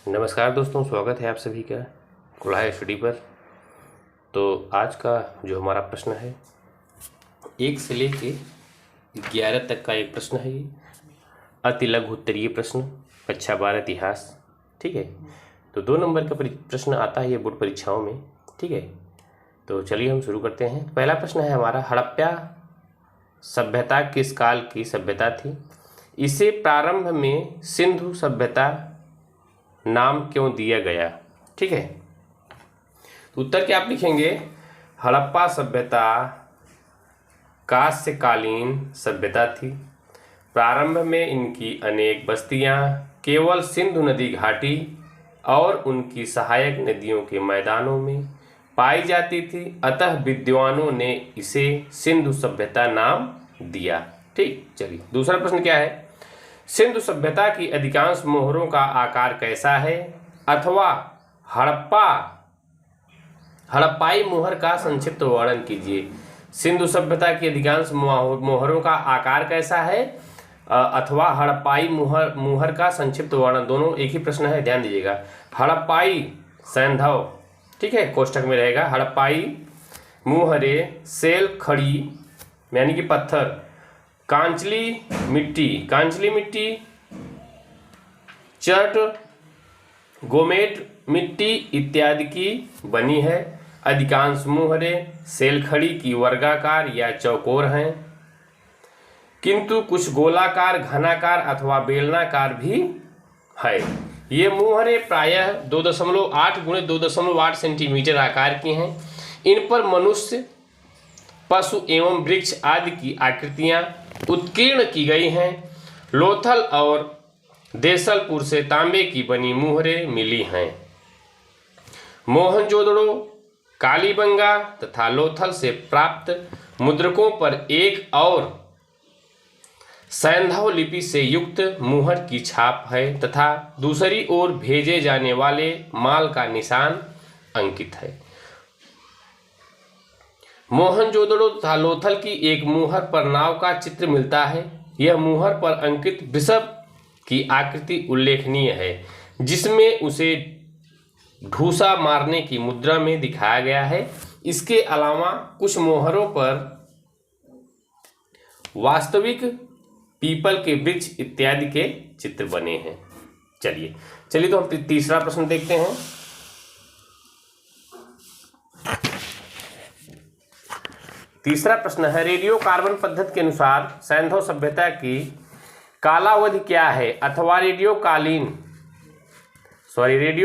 नमस्कार दोस्तों, स्वागत है आप सभी का कुल्हाड़ी स्टडी पर। तो आज का जो हमारा प्रश्न है 1 से लेके 11 तक का एक प्रश्न है। ये अति लघु उत्तरीय प्रश्न, कक्षा 12 इतिहास। ठीक है, तो 2 नंबर का प्रश्न आता है ये बोर्ड परीक्षाओं में। ठीक है, तो चलिए हम शुरू करते हैं। पहला प्रश्न है हमारा, हड़प्पा सभ्यता किस काल की सभ्यता थी? इसे प्रारंभ में सिंधु सभ्यता नाम क्यों दिया गया? ठीक है, तो उत्तर क्या आप लिखेंगे? हड़प्पा सभ्यता कांस्यकालीन सभ्यता थी। प्रारंभ में इनकी अनेक बस्तियां केवल सिंधु नदी घाटी और उनकी सहायक नदियों के मैदानों में पाई जाती थी, अतः विद्वानों ने इसे सिंधु सभ्यता नाम दिया। ठीक, चलिए दूसरा प्रश्न क्या है? सिंधु सभ्यता की अधिकांश मोहरों का आकार कैसा है? अथवा हड़प्पाई मोहर का संक्षिप्त वर्णन कीजिए। सिंधु सभ्यता की अधिकांश मोहरों का आकार कैसा है अथवा हड़प्पाई मोहर का संक्षिप्त वर्णन, दोनों एक ही प्रश्न है, ध्यान दीजिएगा। हड़प्पाई सैंधव, ठीक है, कोष्ठक में रहेगा। हड़प्पाई मोहरे सेल खड़ी यानी कि पत्थर, कांचली मिट्टी, चट गोमेट मिट्टी इत्यादि की बनी है। अधिकांश मोहरें सेलखड़ी की वर्गाकार या चौकोर हैं, किंतु कुछ गोलाकार, घनाकार अथवा बेलनाकार भी है। ये मोहरें प्रायः 2.8 × 2.8 सेंटीमीटर आकार की हैं। इन पर मनुष्य, पशु एवं वृक्ष आदि की आकृतियां उत्कीर्ण की गई हैं। लोथल और देसलपुर से तांबे की बनी मोहरें मिली हैं। मोहनजोदड़ो, कालीबंगा तथा लोथल से प्राप्त मुद्रकों पर एक और सैंधव लिपि से युक्त मुहर की छाप है तथा दूसरी ओर भेजे जाने वाले माल का निशान अंकित है। मोहनजोदड़ो तथा लोथल की एक मुहर पर नाव का चित्र मिलता है। यह मुहर पर अंकित वृषभ की आकृति उल्लेखनीय है, जिसमें उसे ढूसा मारने की मुद्रा में दिखाया गया है। इसके अलावा कुछ मोहरों पर वास्तविक पीपल के वृक्ष इत्यादि के चित्र बने हैं। चलिए तो हम तीसरा प्रश्न देखते हैं। तीसरा प्रश्न है, रेडियो कार्बन पद्धति के अनुसार सैंधव सभ्यता की कालावधि क्या है? अथवा रेडियो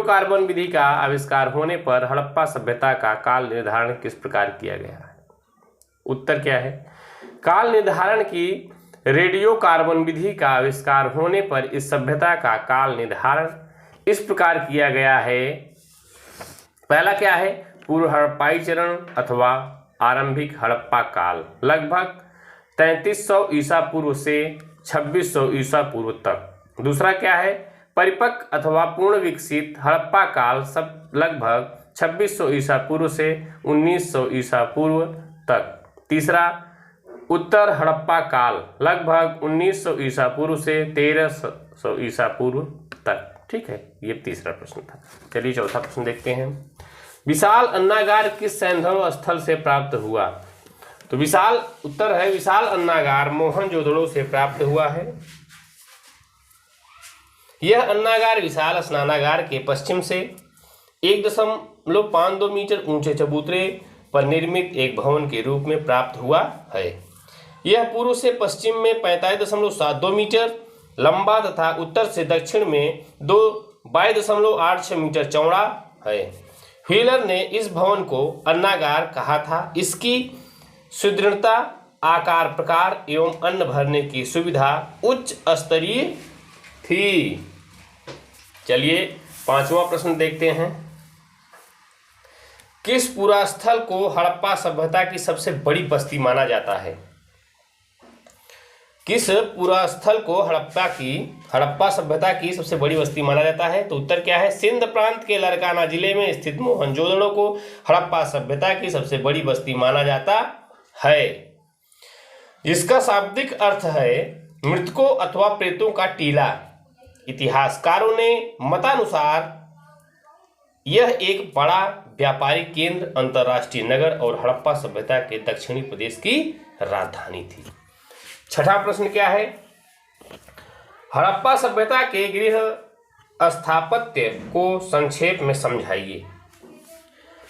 कार्बन विधि का आविष्कार होने पर हड़प्पा सभ्यता का काल निर्धारण किस प्रकार किया गया है? उत्तर क्या है? काल निर्धारण की रेडियो कार्बन विधि का आविष्कार होने पर इस सभ्यता का काल निर्धारण इस प्रकार किया गया है। पहला क्या है? पूर्व हड़प्पाई चरण अथवा आरंभिक हड़प्पा काल, लगभग 3300 ईसा पूर्व से 2600 ईसा पूर्व तक। दूसरा क्या है? परिपक्व अथवा पूर्ण विकसित हड़प्पा काल, सब लगभग 2600 ईसा पूर्व से 1900 ईसा पूर्व तक। तीसरा उत्तर हड़प्पा काल, लगभग 1900 ईसा पूर्व से 1300 ईसा पूर्व तक। ठीक है, ये तीसरा प्रश्न था। चलिए चौथा प्रश्न देखते हैं। विशाल अन्नागार किस सैंधव स्थल से प्राप्त हुआ? तो उत्तर है विशाल अन्नागार मोहनजोदड़ो से प्राप्त हुआ है। यह अन्नागार विशाल स्नानागार के पश्चिम से 1.52 मीटर ऊंचे चबूतरे पर निर्मित एक भवन के रूप में प्राप्त हुआ है। यह पूर्व से पश्चिम में 45.72 मीटर लंबा तथा उत्तर से दक्षिण में 22.86 मीटर चौड़ा है। व्हीलर ने इस भवन को अन्नागार कहा था। इसकी सुदृढ़ता, आकार, प्रकार एवं अन्न भरने की सुविधा उच्च स्तरीय थी। चलिए पांचवा प्रश्न देखते हैं। किस पुरास्थल को हड़प्पा सभ्यता की सबसे बड़ी बस्ती माना जाता है? किस पुरास्थल को हड़प्पा सभ्यता की सबसे बड़ी बस्ती माना जाता है? तो उत्तर क्या है? सिंध प्रांत के लरकाना जिले में स्थित मोहनजोदड़ो को हड़प्पा सभ्यता की सबसे बड़ी बस्ती माना जाता है, जिसका शाब्दिक अर्थ है मृतकों अथवा प्रेतों का टीला। इतिहासकारों ने मतानुसार यह एक बड़ा व्यापारिक केंद्र, अंतर्राष्ट्रीय नगर और हड़प्पा सभ्यता के दक्षिणी प्रदेश की राजधानी थी। छठा प्रश्न क्या है? हड़प्पा सभ्यता के गृह स्थापत्य को संक्षेप में समझाइए।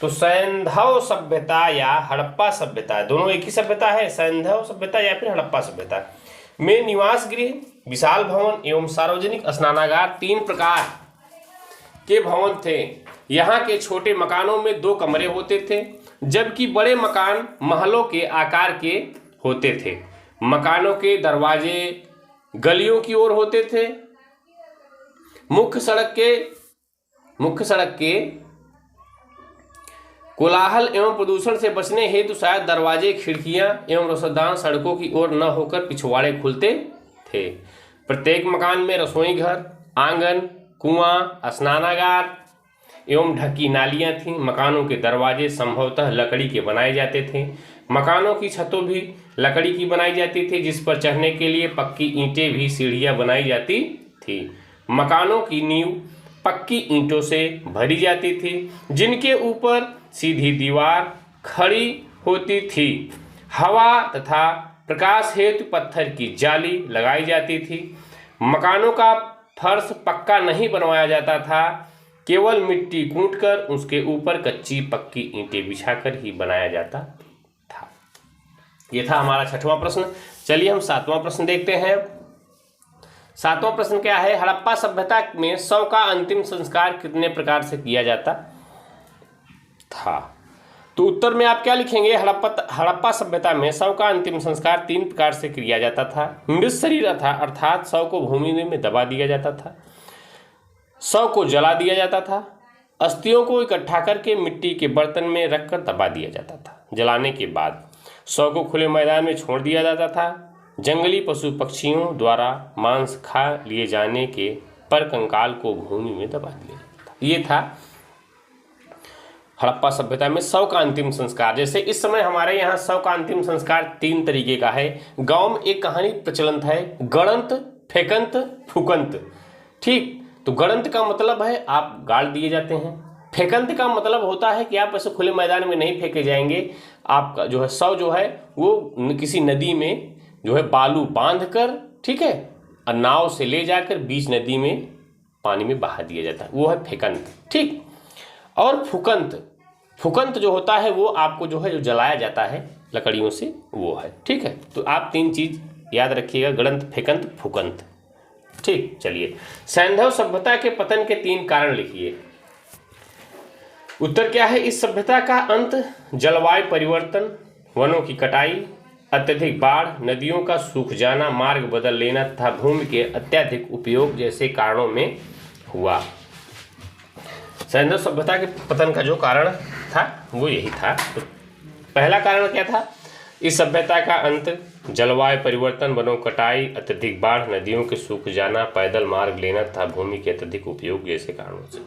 तो सैंधव सभ्यता या हड़प्पा सभ्यता, दोनों एक ही सभ्यता है, सैंधव सभ्यता या फिर हड़प्पा सभ्यता में निवास गृह, विशाल भवन एवं सार्वजनिक स्नानागार 3 प्रकार के भवन थे। यहाँ के छोटे मकानों में 2 कमरे होते थे, जबकि बड़े मकान महलों के आकार के होते थे। मकानों के दरवाजे गलियों की ओर होते थे। मुख्य सड़क के कोलाहल एवं प्रदूषण से बचने हेतु शायद दरवाजे, खिड़कियां एवं रोशनदान सड़कों की ओर न होकर पिछवाड़े खुलते थे। प्रत्येक मकान में रसोई घर, आंगन, कुआं, स्नानागार एवं ढकी नालियां थीं। मकानों के दरवाजे संभवतः लकड़ी के बनाए जाते थे। मकानों की छतों भी लकड़ी की बनाई जाती थी, जिस पर चढ़ने के लिए पक्की ईंटें भी सीढ़ियां बनाई जाती थी। मकानों की नींव पक्की ईंटों से भरी जाती थी, जिनके ऊपर सीधी दीवार खड़ी होती थी। हवा तथा प्रकाश हेतु पत्थर की जाली लगाई जाती थी। मकानों का फर्श पक्का नहीं बनवाया जाता था, केवल मिट्टी कूटकर उसके ऊपर कच्ची पक्की ईंटें बिछाकर ही बनाया जाता था। यह था हमारा 6वां प्रश्न। चलिए हम 7वां प्रश्न देखते हैं। 7वां प्रश्न क्या है? हड़प्पा सभ्यता में शव का अंतिम संस्कार कितने प्रकार से किया जाता था? तो उत्तर में आप क्या लिखेंगे? हड़प्पा सभ्यता में शव का अंतिम संस्कार 3 प्रकार से किया जाता था। मृत शरीर था, अर्थात शव को भूमि में दबा दिया जाता था। शव को जला दिया जाता था। अस्थियों को इकट्ठा करके मिट्टी के बर्तन में रखकर दबा दिया जाता था। जलाने के बाद शव को खुले मैदान में छोड़ दिया जाता था। जंगली पशु पक्षियों द्वारा मांस खा लिए जाने के पर कंकाल को भूमि में दबा दिया जाता था। ये था हड़प्पा सभ्यता में शव का अंतिम संस्कार। जैसे इस समय हमारे यहाँ शव का अंतिम संस्कार 3 तरीके का है। गांव में एक कहानी प्रचलित है, गणंत, फेकंत, फूकंत। ठीक, तो गणंत का मतलब है आप गाड़ दिए जाते हैं। फेकंत का मतलब होता है कि आप ऐसे खुले मैदान में नहीं फेंके जाएंगे। आपका जो है शव जो है वो किसी नदी में जो है बालू बांध कर, ठीक है, और नाव से ले जाकर बीच नदी में पानी में बहा दिया जाता है, वो है फेकंत। ठीक, और फुकंत जो होता है वो आपको जो है जो जलाया जाता है लकड़ियों से, वो है। ठीक है, तो आप 3 चीज याद रखिएगा, गणंत, फेकंत, फुकंत। ठीक, चलिए सैंधव सभ्यता के पतन के 3 कारण लिखिए। उत्तर क्या है? इस सभ्यता का अंत जलवायु परिवर्तन, वनों की कटाई, अत्यधिक बाढ़, नदियों का सूख जाना, मार्ग बदल लेना तथा भूमि के अत्यधिक उपयोग जैसे कारणों में हुआ। सैंधव सभ्यता के पतन का जो कारण था वो यही था। तो पहला कारण क्या था? इस सभ्यता का अंत जलवायु परिवर्तन, वनों कटाई, अत्यधिक बाढ़, नदियों के सूख जाना, पैदल मार्ग लेना तथा भूमि के अत्यधिक उपयोग जैसे कारणों से।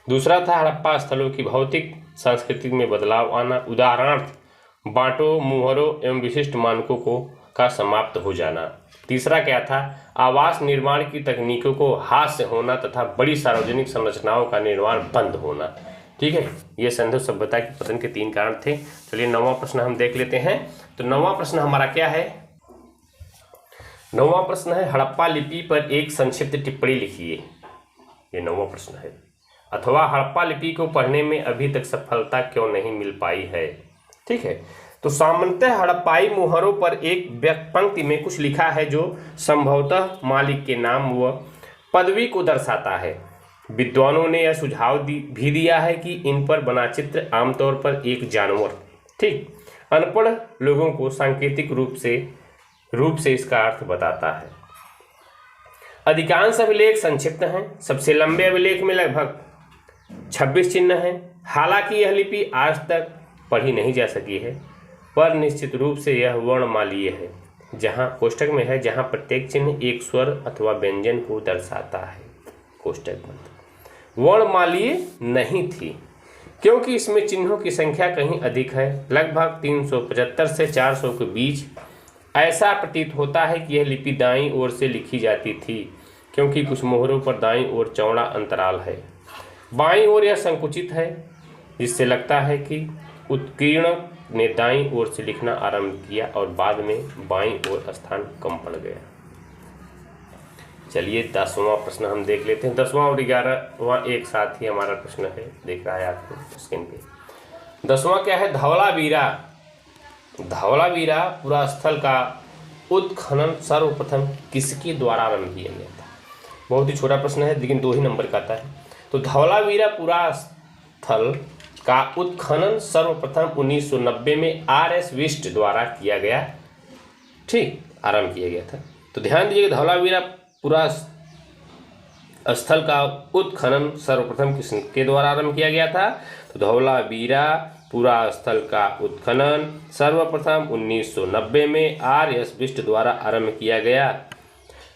दूसरा था हड़प्पा स्थलों की भौतिक संस्कृति में बदलाव आना, उदाहरणार्थ बांटों, मुहरों एवं विशिष्ट मानकों का समाप्त हो जाना। तीसरा क्या था? आवास निर्माण की तकनीकों को हाथ से होना तथा बड़ी सार्वजनिक संरचनाओं का निर्माण बंद होना। ठीक है, ये सैंधव सभ्यता के पतन के 3 कारण थे। चलिए 9वां प्रश्न हम देख लेते हैं। तो 9वां प्रश्न हमारा क्या है? 9वां प्रश्न है हड़प्पा लिपि पर एक संक्षिप्त टिप्पणी लिखिए। ये 9वां प्रश्न है। अथवा हड़प्पा लिपि को पढ़ने में अभी तक सफलता क्यों नहीं मिल पाई है? ठीक है, तो सामान्यतः हड़प्पाई मुहरों पर एक पंक्ति में कुछ लिखा है जो संभवतः मालिक के नाम व पदवी को दर्शाता है। विद्वानों ने यह सुझाव भी दिया है कि इन पर बना चित्र आमतौर पर एक जानवर, ठीक, अनपढ़ लोगों को सांकेतिक रूप से इसका अर्थ बताता है। अधिकांश अभिलेख संक्षिप्त हैं। सबसे लंबे अभिलेख में लगभग 26 चिन्ह हैं। हालांकि यह लिपि आज तक पढ़ी नहीं जा सकी है, पर निश्चित रूप से यह वर्णमालीय है, जहां कोष्ठक में है, जहां प्रत्येक चिन्ह एक स्वर अथवा व्यंजन को दर्शाता है। कोष्ठक बंद। वर्णमालीय नहीं थी क्योंकि इसमें चिन्हों की संख्या कहीं अधिक है, लगभग 375 से 400 के बीच। ऐसा प्रतीत होता है कि यह लिपि दाईं ओर से लिखी जाती थी, क्योंकि कुछ मोहरों पर दाईं ओर चौड़ा अंतराल है। बाईं ओर यह संकुचित है, जिससे लगता है कि उत्कीर्णक ने दाईं ओर से लिखना आरंभ किया और बाद में बाईं ओर स्थान कम पड़ गया। चलिए 10वां प्रश्न हम देख लेते हैं। 10वां और 11वां एक साथ ही हमारा प्रश्न है, देख रहा है आपको स्क्रीन पे। 10वां क्या है? धवलावीरा। धवलावीरा पूरा स्थल का उत्खनन सर्वप्रथम किसके द्वारा आरंभ किया गया था? बहुत ही छोटा प्रश्न है, लेकिन 2 ही नंबर का आता है। तो धवलावीरा पूरा स्थल का उत्खनन सर्वप्रथम 1990 में RS विष्ट द्वारा किया गया, ठीक, आरंभ किया गया था। तो ध्यान दीजिएगा, धवलावीरा पूरा स्थल का उत्खनन सर्वप्रथम किसके द्वारा आरंभ किया गया था? तो धवलावीरा पूरा स्थल का उत्खनन सर्वप्रथम 1990 में RS विष्ट द्वारा आरंभ किया गया।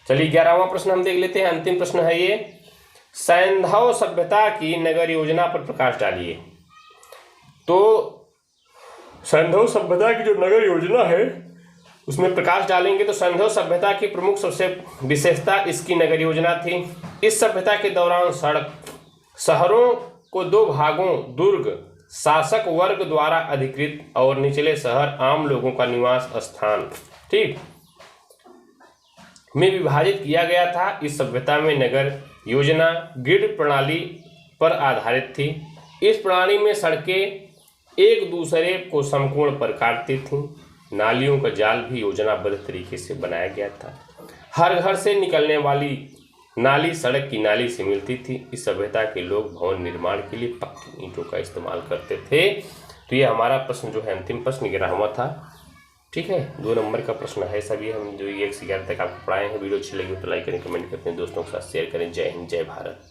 चलिए 11वां प्रश्न हम देख लेते हैं, अंतिम प्रश्न है ये। सैंधव सभ्यता की नगर योजना पर प्रकाश डालिए। तो सैंधव सभ्यता की जो नगर योजना है उसमें प्रकाश डालेंगे तो सैंधव सभ्यता की प्रमुख सबसे विशेषता इसकी नगर योजना थी। इस सभ्यता के दौरान शहरों को 2 भागों, दुर्ग शासक वर्ग द्वारा अधिकृत और निचले शहर आम लोगों का निवास स्थान, ठीक, में विभाजित किया गया था। इस सभ्यता में नगर योजना ग्रिड प्रणाली पर आधारित थी। इस प्रणाली में सड़कें एक दूसरे को समकोण पर काटती थीं। नालियों का जाल भी योजनाबद्ध तरीके से बनाया गया था। हर घर से निकलने वाली नाली सड़क की नाली से मिलती थी। इस सभ्यता के लोग भवन निर्माण के लिए पक्की ईंटों का इस्तेमाल करते थे। तो ये हमारा प्रश्न जो है अंतिम प्रश्न 11वां था, ठीक है। 2 नंबर का प्रश्न है सभी, हम जो 1 से 11 तक आपको पढ़ाए हैं। वीडियो अच्छी लगी तो लाइक करें, कमेंट करें, अपने दोस्तों के साथ शेयर करें। जय हिंद, जय भारत।